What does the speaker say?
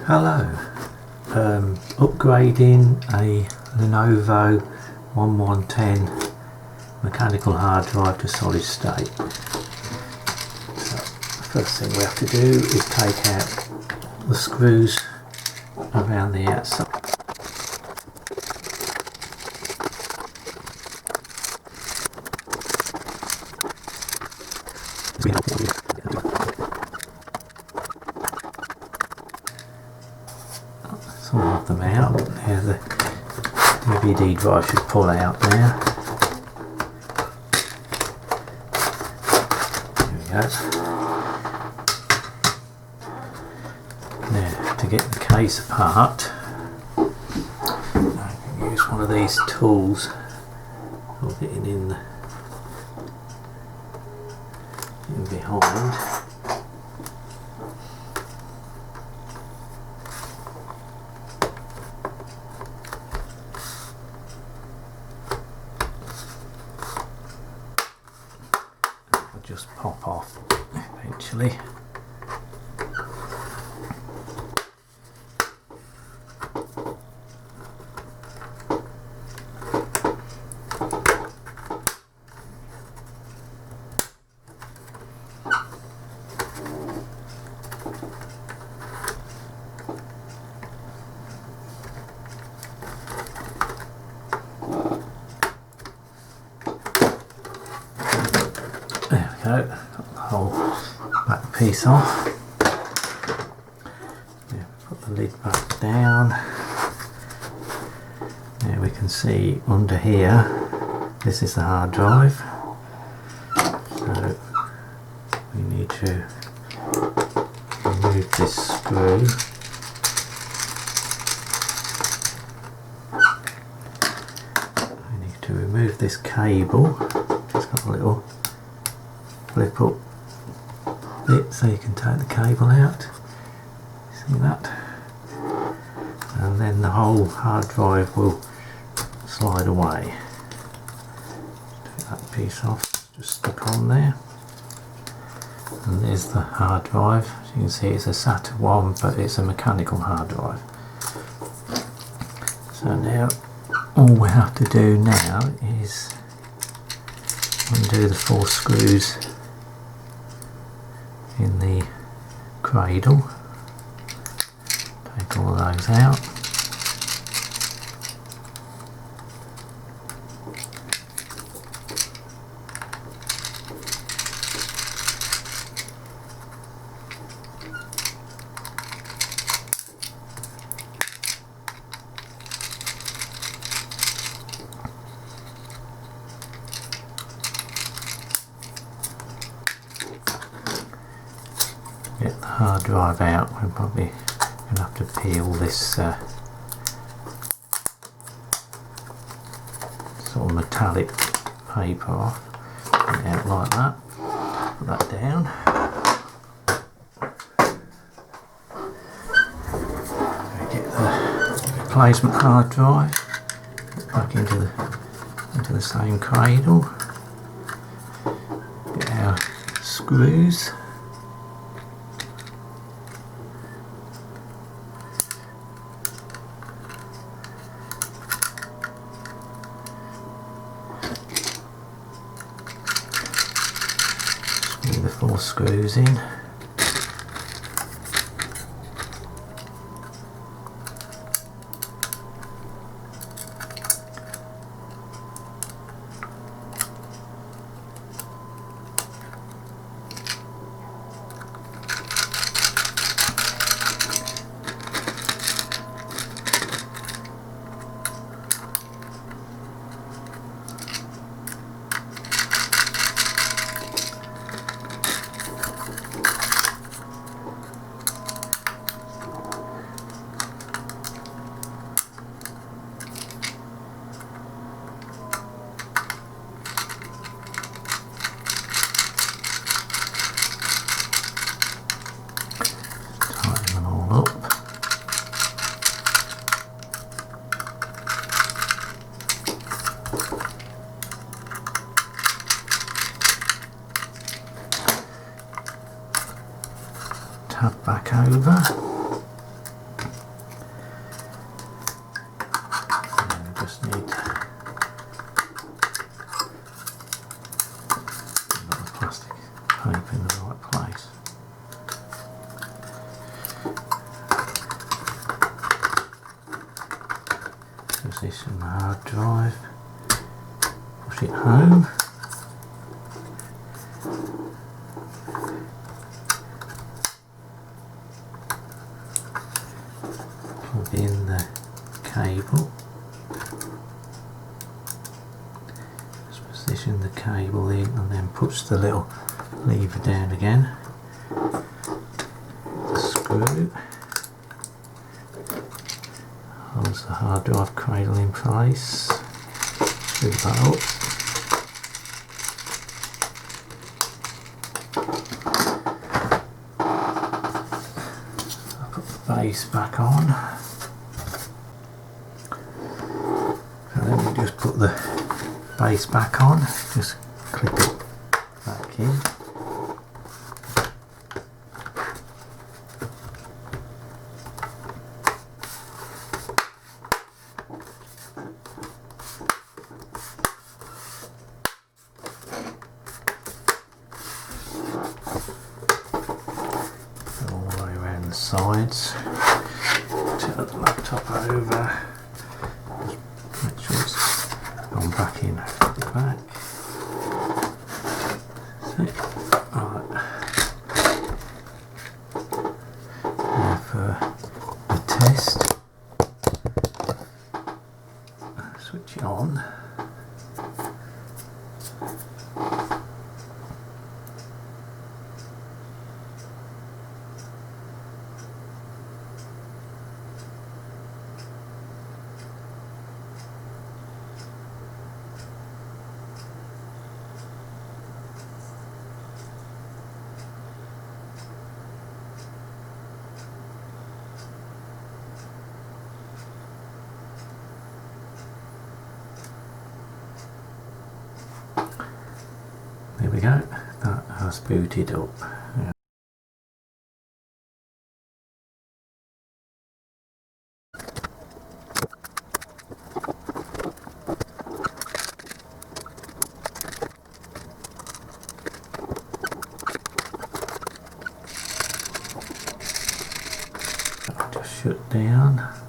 Hello, upgrading a Lenovo 1110 mechanical hard drive to solid state. So the first thing we have to do is take out the screws around the outside. Some of them out. Now the DVD drive should pull out now. There we go. Now to get the case apart, I can use one of these tools for getting in behind. Just pop off eventually. There we go, got the whole back piece off. Now put the lid back down. Now we can see under here, this is the hard drive. So we need to remove this screw. We need to remove this cable. It's got a little flip up bit so you can take the cable out. See that? And then the whole hard drive will slide away. Take that piece off, just stuck on there. And there's the hard drive. As you can see, it's a SATA 1, but it's a mechanical hard drive. So now all we have to do now is undo the 4 screws in the cradle. Take all of those out. Get the hard drive out. We're probably going to have to peel this sort of metallic paper off. Get it out like that. Put that down. Get the replacement hard drive back into the same cradle. Get our screws. The 4 screws in. tab back over. it home. Plug in the cable. Just position the cable in and then push the little lever down again. The screw holds the hard drive cradle in place. Screw that up. I'll put the base back on. And then we just put the base back on. Just clip it back in. Sides, turn the laptop over, just make sure it's gone back in the back. Now for the test, switch it on. There we go, that has booted up. I'll just shut down.